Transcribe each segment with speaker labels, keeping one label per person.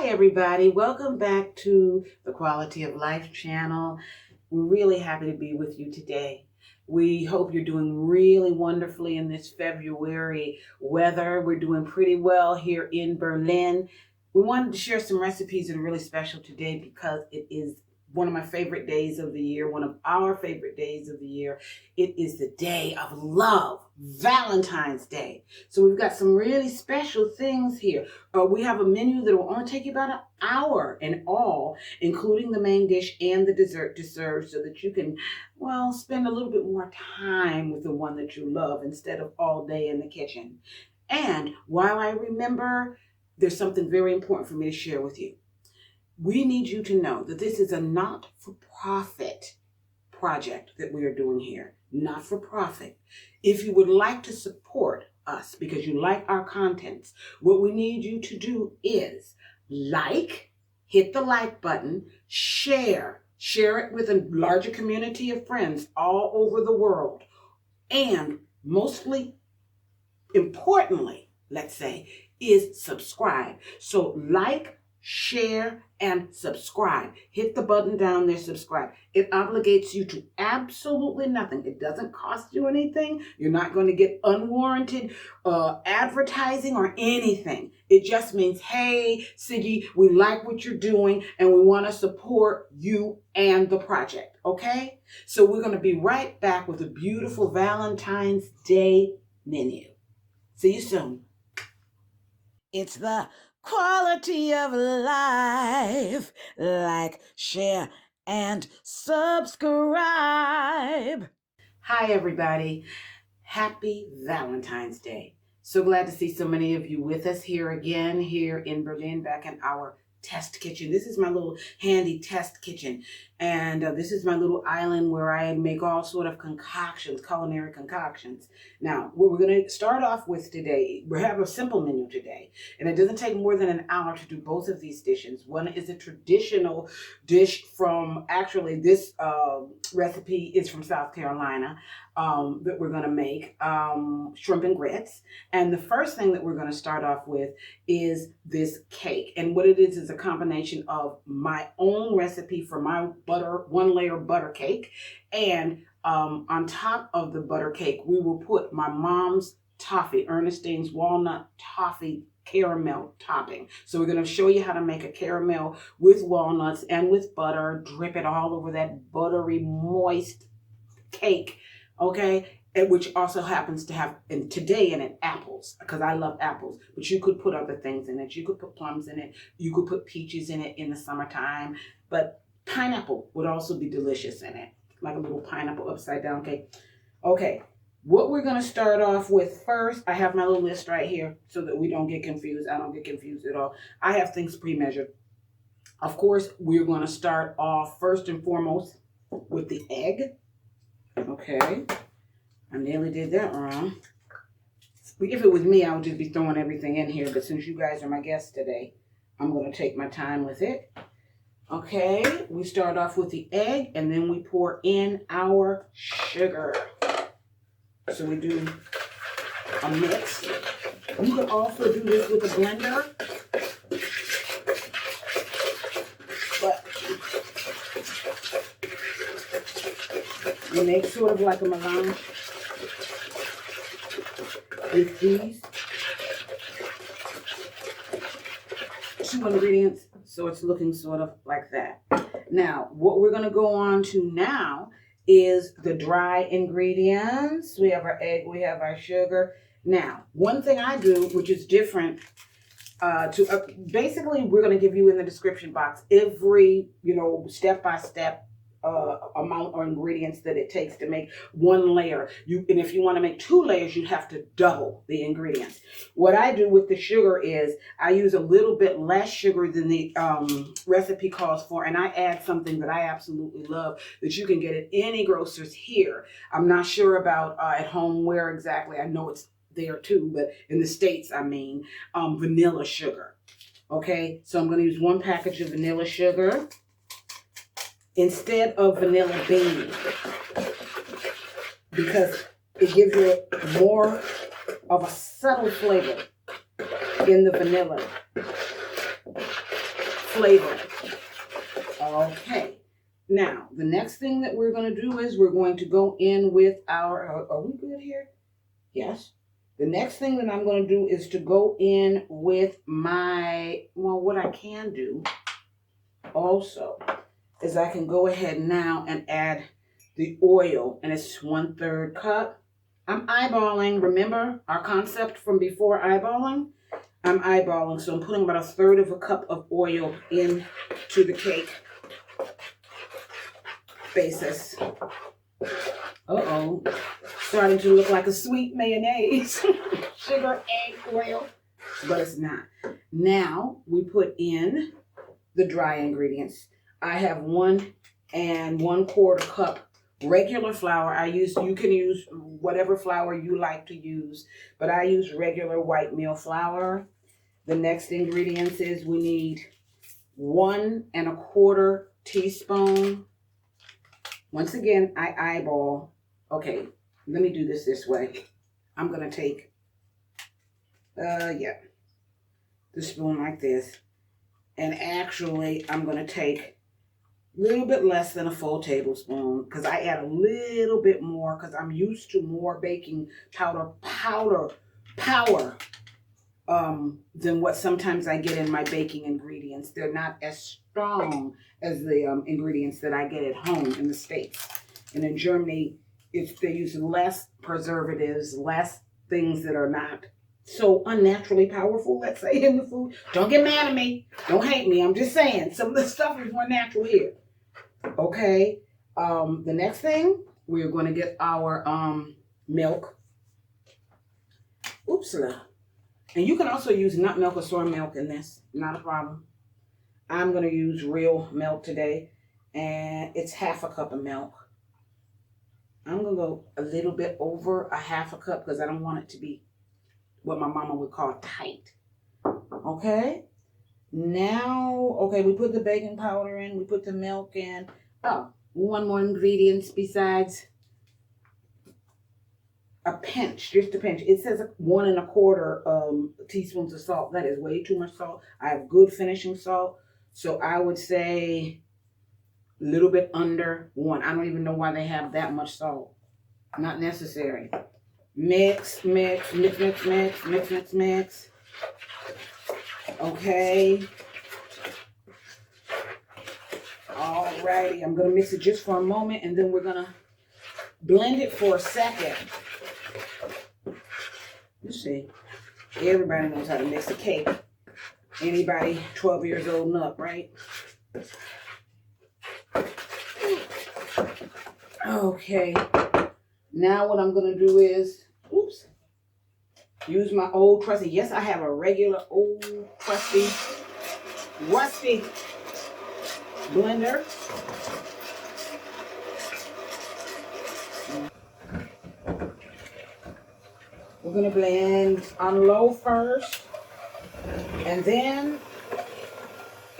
Speaker 1: everybody. Welcome back to the Quality of Life channel. We're really happy to be with you today. We hope you're doing really wonderfully in this February weather. We're doing pretty well here in Berlin. We wanted to share some recipes that are really special today because it is one of my favorite days of the year, one of our favorite days of the year. It is the day of love, Valentine's Day. So we've got some really special things here. We have a menu that will only take you about an hour in all, including the main dish and the dessert to serve so that you can, well, spend a little bit more time with the one that you love instead of all day in the kitchen. And while I remember, there's something very important for me to share with you. We need you to know that this is a not-for-profit project that we are doing here. Not-for-profit. If you would like to support us because you like our contents, what we need you to do is hit the like button, share it with a larger community of friends all over the world, and mostly importantly, let's say, is subscribe. So share, and subscribe. Hit the button down there, subscribe. It obligates you to absolutely nothing. It doesn't cost you anything. You're not going to get unwarranted advertising or anything. It just means, hey, Siggy, we like what you're doing and we want to support you and the project, okay? So we're going to be right back with a beautiful Valentine's Day menu. See you soon. It's the quality of life. Like, share, and subscribe. Hi, everybody. Happy Valentine's Day. So glad to see so many of you with us here again, here in Berlin, back in our test kitchen. This is my little handy test kitchen. And this is my little island where I make all sort of concoctions, culinary concoctions. Now, what we're going to start off with today, we have a simple menu today. And it doesn't take more than an hour to do both of these dishes. One is a traditional dish from, actually this recipe is from South Carolina, that we're going to make, shrimp and grits. And the first thing that we're going to start off with is this cake. And what it is a combination of my own recipe for my one layer butter cake. And on top of the butter cake, we will put my mom's toffee, Ernestine's walnut toffee caramel topping. So we're going to show you how to make a caramel with walnuts and with butter, drip it all over that buttery, moist cake. Okay, and which also happens to have today in it apples, because I love apples, but you could put other things in it. You could put plums in it. You could put peaches in it in the summertime, but pineapple would also be delicious in it, like a little pineapple upside down cake. Okay, what we're going to start off with first, I have my little list right here so that we don't get confused. I don't get confused at all. I have things pre-measured. Of course, we're going to start off first and foremost with the egg. Okay, I nearly did that wrong. If it was me, I would just be throwing everything in here. But since you guys are my guests today, I'm going to take my time with it. Okay, we start off with the egg and then we pour in our sugar. So we do a mix. You can also do this with a blender. You make sort of like a melange with these 2 ingredients, so it's looking sort of like that. Now, what we're going to go on to now is the dry ingredients. We have our egg, we have our sugar. Now, one thing I do, which is different, basically we're going to give you in the description box every, step-by-step amount or ingredients that it takes to make one layer. And if you want to make 2 layers, you'd have to double the ingredients. What I do with the sugar is I use a little bit less sugar than the recipe calls for, and I add something that I absolutely love that you can get at any grocer's here. I'm not sure about at home where exactly. I know it's there too, but in the States, I mean, vanilla sugar. Okay, so I'm going to use 1 package of vanilla sugar instead of vanilla bean, because it gives you more of a subtle flavor in the vanilla. flavoring. Okay. Now, the next thing that we're going to do is we're going to go in with our, are we good here? Yes. The next thing that I'm going to do is to go in with my, well, what I can do also is I can go ahead now and add the oil, and it's 1/3 cup. I'm eyeballing, remember our concept from before eyeballing? I'm eyeballing, so I'm putting about 1/3 cup of oil into the cake basis. Uh-oh, starting to look like a sweet mayonnaise. Sugar, egg, oil, but it's not. Now we put in the dry ingredients. I have 1 1/4 cup regular flour. You can use whatever flour you like to use, but I use regular white meal flour. The next ingredients is we need 1 1/4 teaspoon. Once again, I eyeball. Okay, let me do this way. I'm going to take, the spoon like this. And actually, I'm going to take a little bit less than a full tablespoon because I add a little bit more because I'm used to more baking powder than what sometimes I get in my baking ingredients. They're not as strong as the ingredients that I get at home in the States. And in Germany, they use less preservatives, less things that are not so unnaturally powerful, let's say, in the food. Don't get mad at me. Don't hate me. I'm just saying some of the stuff is more natural here. Okay. The next thing, we're going to get our milk. Oopsala. And you can also use nut milk or soy milk in this. Not a problem. I'm going to use real milk today. And it's 1/2 cup of milk. I'm going to go a little bit over 1/2 cup because I don't want it to be what my mama would call tight. Okay. Now, okay, we put the baking powder in. We put the milk in. Oh, 1 more ingredient besides a pinch, just a pinch. It says 1 1/4 teaspoons of salt. That is way too much salt. I have good finishing salt. So I would say a little bit under 1. I don't even know why they have that much salt. Not necessary. Mix, mix, mix, mix, mix, mix, mix, mix. Okay. Alrighty, I'm going to mix it just for a moment and then we're going to blend it for a second. You see, everybody knows how to mix a cake. Anybody 12 years old and up, right? Okay. Now what I'm going to do is, use my old trusty. Yes, I have a regular old trusty, rusty blender. We're going to blend on low first and then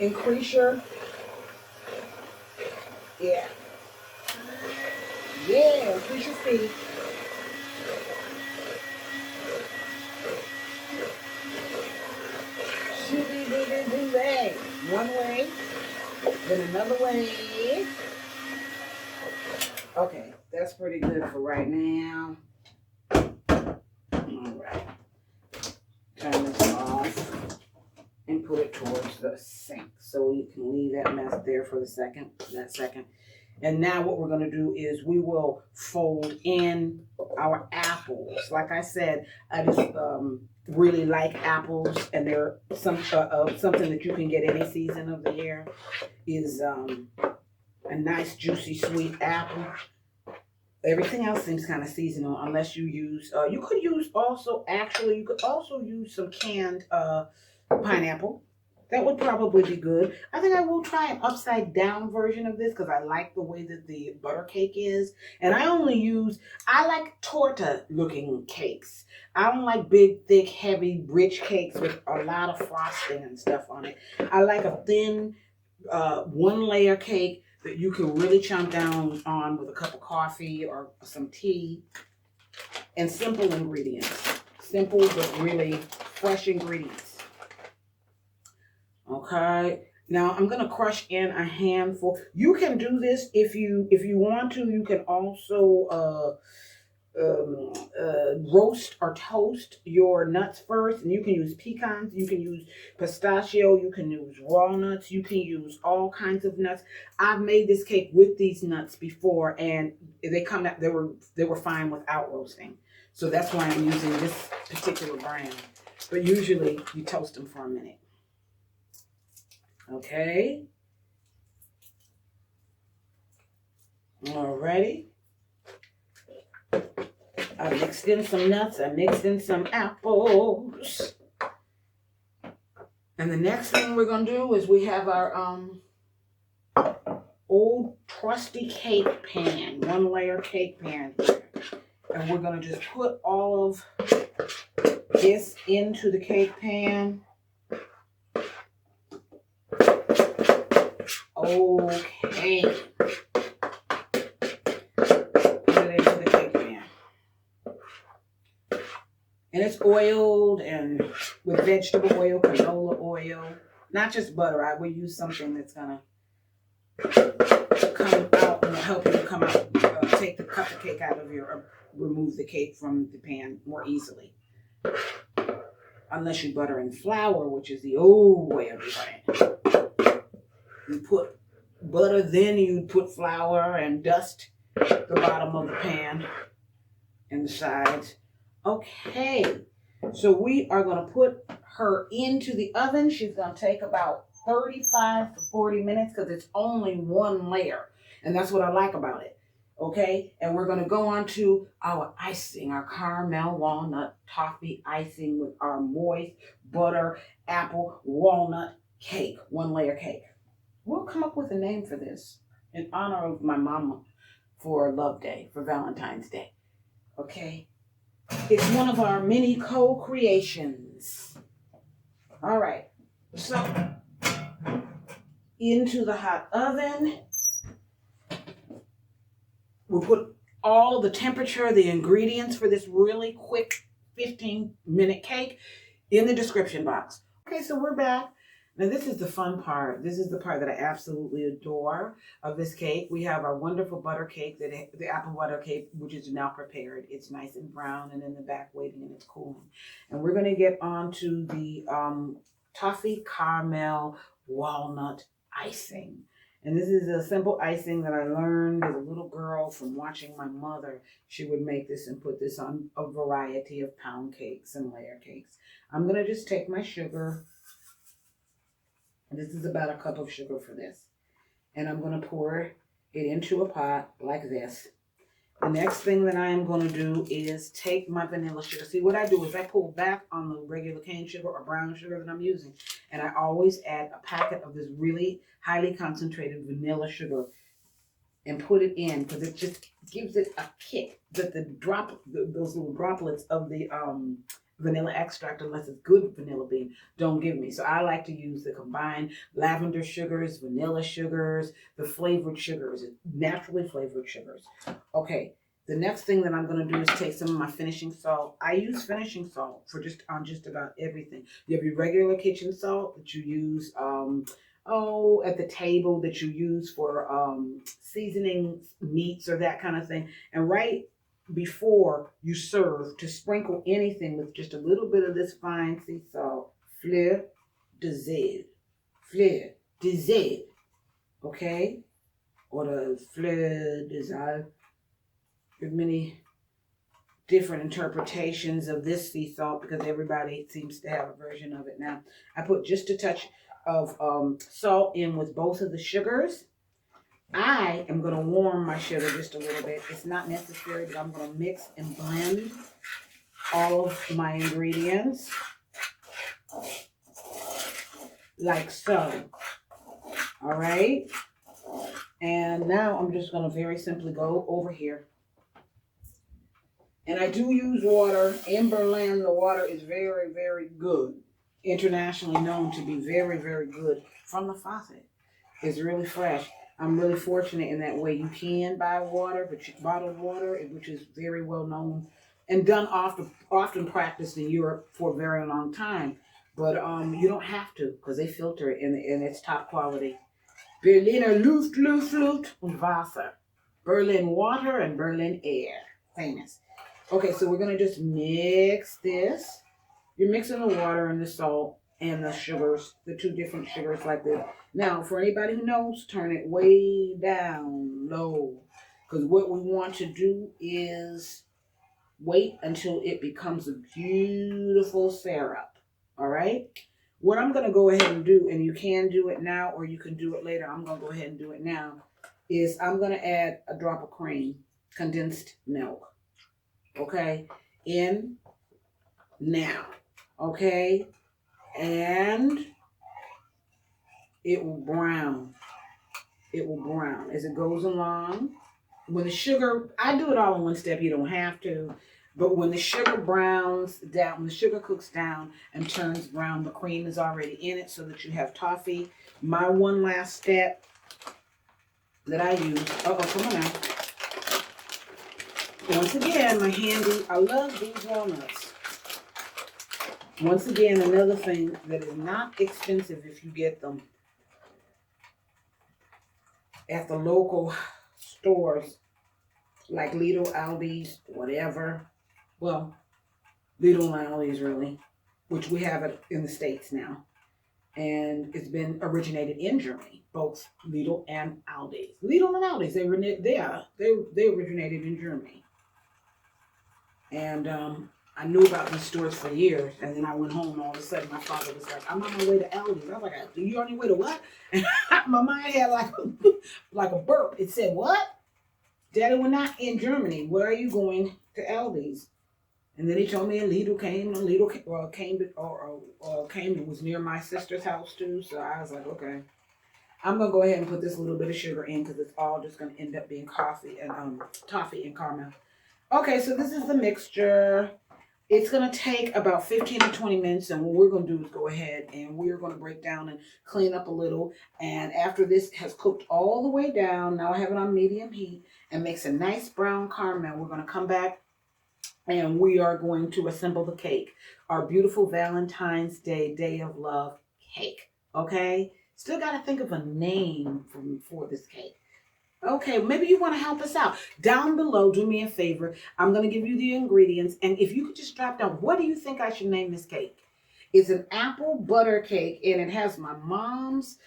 Speaker 1: increase your, increase your speed. One way, then another way. Okay, that's pretty good for right now. All right. Turn this off and put it towards the sink. So you can leave that mess there for that second. And now what we're going to do is we will fold in our apples. Like I said, I just really like apples, and they're something that you can get any season of the year is a nice juicy sweet apple. Everything else seems kind of seasonal unless you use you could also use some canned pineapple. That would probably be good. I think I will try an upside down version of this because I like the way that the butter cake is. And I like torta looking cakes. I don't like big, thick, heavy, rich cakes with a lot of frosting and stuff on it. I like a thin 1-layer cake that you can really chomp down on with a cup of coffee or some tea. And simple ingredients. Simple but really fresh ingredients. Okay, Now I'm going to crush in a handful. You can do this if you want to. You can also roast or toast your nuts first, and you can use pecans, you can use pistachio, you can use walnuts, you can use all kinds of nuts. I've made this cake with these nuts before, and they come out. They were fine without roasting, so that's why I'm using this particular brand. But usually you toast them for a minute. Okay. Alrighty. I mixed in some nuts. I mixed in some apples. And the next thing we're going to do is we have our old trusty cake pan, 1-layer cake pan here. And we're going to just put all of this into the cake pan. Okay. And it's oiled and with vegetable oil, canola oil, not just butter. I would use something that's gonna come out and help you to come out, cut the cake out of your, remove the cake from the pan more easily. Unless you butter and flour, which is the old way of doing it. You put butter, then you put flour and dust the bottom of the pan and the sides. Okay, so we are going to put her into the oven. She's going to take about 35 to 40 minutes because it's only 1 layer. And that's what I like about it. Okay, and we're going to go on to our icing, our caramel walnut toffee icing with our moist butter, apple, walnut cake, 1-layer cake. We'll come up with a name for this in honor of my mama for Love Day, for Valentine's Day. Okay. It's one of our mini co-creations. All right. So, into the hot oven. We'll put all the temperature, the ingredients for this really quick 15-minute cake in the description box. Okay, so we're back. Now, this is the fun part. This is the part that I absolutely adore of this cake. We have our wonderful butter cake, the apple butter cake, which is now prepared. It's nice and brown and in the back waiting and it's cooling. And we're going to get on to the toffee caramel walnut icing. And this is a simple icing that I learned as a little girl from watching my mother. She would make this and put this on a variety of pound cakes and layer cakes. I'm going to just take my sugar. This is about a cup of sugar for this. And I'm going to pour it into a pot like this. The next thing that I am going to do is take my vanilla sugar. See, what I do is I pull back on the regular cane sugar or brown sugar that I'm using. And I always add a packet of this really highly concentrated vanilla sugar and put it in because it just gives it a kick that those little droplets of the vanilla extract, unless it's good vanilla bean, don't give me. So I like to use the combined lavender sugars, vanilla sugars, the flavored sugars, naturally flavored sugars. Okay, the next thing that I'm going to do is take some of my finishing salt. I use finishing salt for just about everything. You have your regular kitchen salt that you use at the table, that you use for seasoning meats or that kind of thing. And right before you serve, to sprinkle anything with just a little bit of this fine sea salt, fleur de sel, okay? Or the fleur de sel. There's many different interpretations of this sea salt because everybody seems to have a version of it. Now, I put just a touch of salt in with both of the sugars. I am going to warm my sugar just a little bit. It's not necessary, but I'm going to mix and blend all of my ingredients like so. All right. And now I'm just going to very simply go over here. And I do use water. In Berlin, the water is very, very good. Internationally known to be very, very good from the faucet. It's really fresh. I'm really fortunate in that way. You can buy water, but bottled water, which is very well known and done often practiced in Europe for a very long time. But you don't have to because they filter it and it's top quality. Berliner Luft und Wasser. Berlin water and Berlin air. Famous. Okay, so we're going to just mix this. You're mixing the water and the salt and the sugars, the two different sugars like this. Now, for anybody who knows, turn it way down low. Because what we want to do is wait until it becomes a beautiful syrup. All right? What I'm going to go ahead and do, and you can do it now or you can do it later. I'm going to go ahead and do it now. Is I'm going to add a drop of cream, condensed milk. Okay? In now. Okay? And it will brown. It will brown as it goes along. When the sugar, I do it all in one step. You don't have to. But when the sugar browns down, when the sugar cooks down and turns brown, the cream is already in it so that you have toffee. My one last step that I use. Come on now. Once again, my handy, I love these walnuts. Once again, another thing that is not expensive if you get them at the local stores like Lidl, Aldi's, whatever. Well, Lidl and Aldi's really, which we have it in the States now. And it's been originated in Germany, both Lidl and Aldi's. Lidl and Aldi's, they originated in Germany. And I knew about these stores for years, and then I went home and all of a sudden my father was like, I'm on my way to Aldi's. I was like, you're on your way to what? And my mind had like a burp. It said, what? Daddy, we're not in Germany. Where are you going to Aldi's? And then he told me Lidl came, and Lidl came and was near my sister's house too. So I was like, okay. I'm going to go ahead and put this little bit of sugar in because it's all just going to end up being toffee and caramel. Okay, so this is the mixture. It's going to take about 15 to 20 minutes, and what we're going to do is go ahead and we're going to break down and clean up a little. And after this has cooked all the way down, now I have it on medium heat and makes a nice brown caramel, we're going to come back and we are going to assemble the cake. Our beautiful Valentine's Day, Day of Love cake, okay? Still got to think of a name for this cake. Okay, maybe you want to help us out. Down below, do me a favor. I'm going to give you the ingredients. And if you could just drop down, what do you think I should name this cake? It's an apple butter cake, and it has my mom's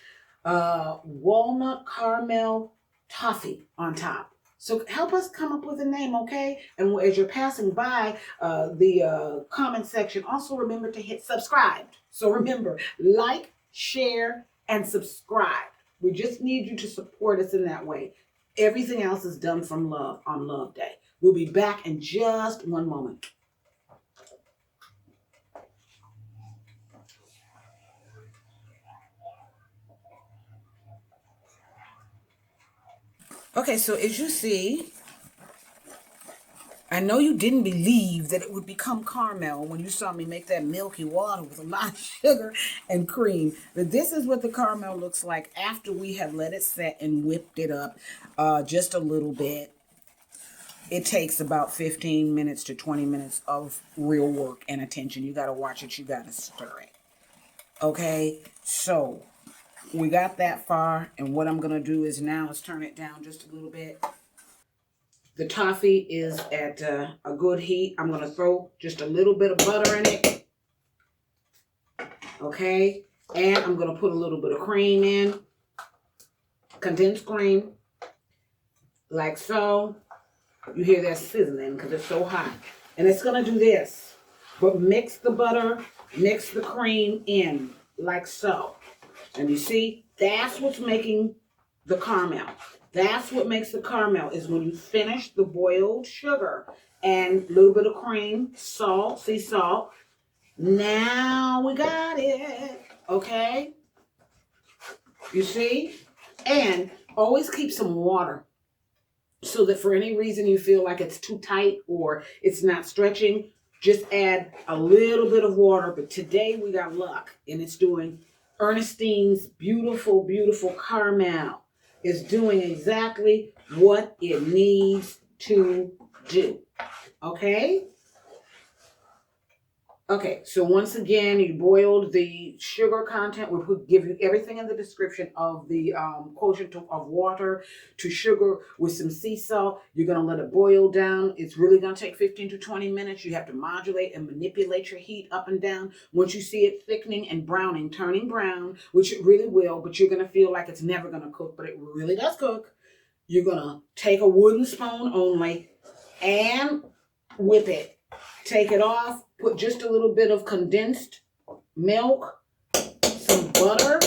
Speaker 1: walnut caramel toffee on top. So help us come up with a name, okay? And as you're passing by the comment section, also remember to hit subscribe. So remember, like, share, and subscribe. We just need you to support us in that way. Everything else is done from love on Love Day. We'll be back in just one moment. Okay, so as you see, I know you didn't believe that it would become caramel when you saw me make that milky water with a lot of sugar and cream. But this is what the caramel looks like after we have let it set and whipped it up just a little bit. It takes about 15 minutes to 20 minutes of real work and attention. You got to watch it. You got to stir it. Okay, so we got that far. And what I'm going to do is now is turn it down just a little bit. The toffee is at a good heat. I'm going to throw just a little bit of butter in it. Okay. And I'm going to put a little bit of cream in. Condensed cream. Like so. You hear that sizzling because it's so hot. And it's going to do this. But mix the butter, mix the cream in. Like so. And you see, that's what's making the caramel. That's what makes the caramel is when you finish the boiled sugar and a little bit of cream, salt, sea salt. Now we got it, okay? You see? And always keep some water so that for any reason you feel like it's too tight or it's not stretching, just add a little bit of water. But today we got luck and it's doing Ernestine's beautiful, beautiful caramel. Is doing exactly what it needs to do. Okay? Okay, so once again, you boiled the sugar content. We'll give you everything in the description of the quotient of water to sugar with some sea salt. You're going to let it boil down. It's really going to take 15 to 20 minutes. You have to modulate and manipulate your heat up and down. Once you see it thickening and browning, turning brown, which it really will, but you're going to feel like it's never going to cook, but it really does cook. You're going to take a wooden spoon only and whip it. Take it off, put just a little bit of condensed milk, some butter,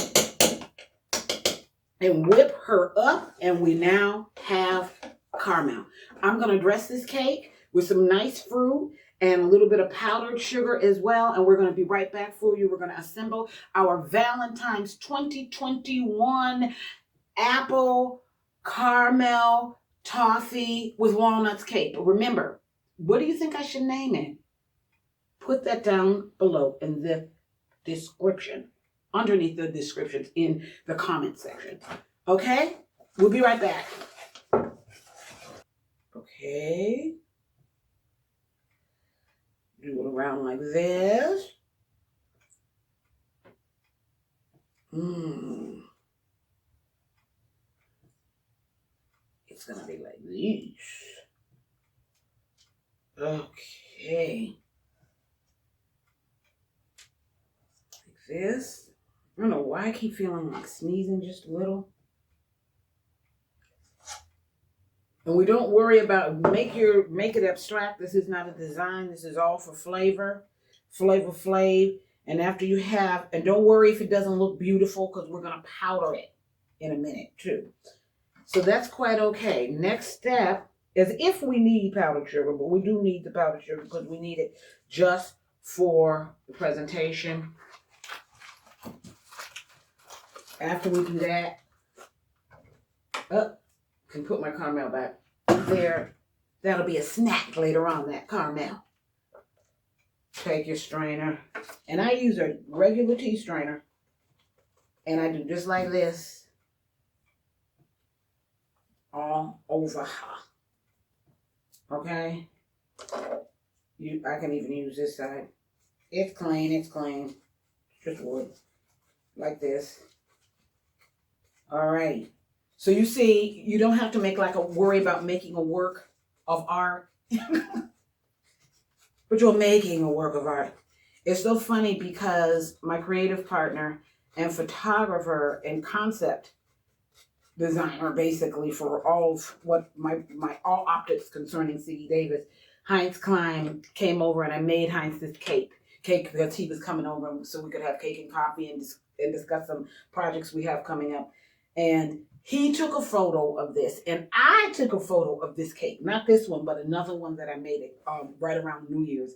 Speaker 1: and whip her up, and we now have caramel. I'm going to dress this cake with some nice fruit and a little bit of powdered sugar as well, and we're going to be right back for you. We're going to assemble our Valentine's 2021 apple caramel toffee with walnuts cake. But remember, what do you think I should name it? Put that down below in the description, underneath the descriptions in the comment section. Okay? We'll be right back. Okay. Do it around like this. It's going to be like this. Okay. Like this. I don't know why I keep feeling like sneezing just a little. And we don't worry about make it abstract. This is not a design. This is all for flavor. Flav. And after you have, and don't worry if it doesn't look beautiful, because we're going to powder it in a minute too. So that's quite okay. Next step is if we need powdered sugar, but we do need the powdered sugar because we need it just for the presentation. After we do that, can put my caramel back there. That'll be a snack later on, that caramel. Take your strainer, and I use a regular tea strainer, and I do just like this all over her. Okay? I can even use this side. It's clean. Just wood. Like this. All right. So you see, you don't have to worry about making a work of art. But you're making a work of art. It's so funny because my creative partner and photographer and concept designer, basically, for all of what my all optics concerning C.D. Davis, Heinz Klein, came over, and I made Heinz this cake because he was coming over so we could have cake and coffee and discuss some projects we have coming up. And he took a photo of this, and I took a photo of this cake, not this one, but another one that I made it right around New Year's.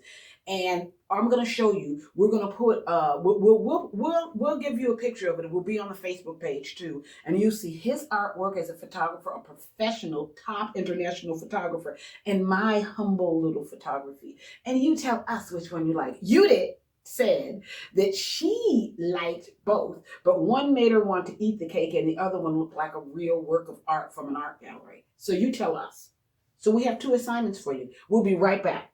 Speaker 1: And I'm gonna show you. We're gonna put we'll give you a picture of it. It will be on the Facebook page too, and you see his artwork as a photographer, a professional, top international photographer, and my humble little photography. And you tell us which one you like. Judith said that she liked both, but one made her want to eat the cake and the other one looked like a real work of art from an art gallery. So you tell us. So we have 2 assignments for you. We'll be right back.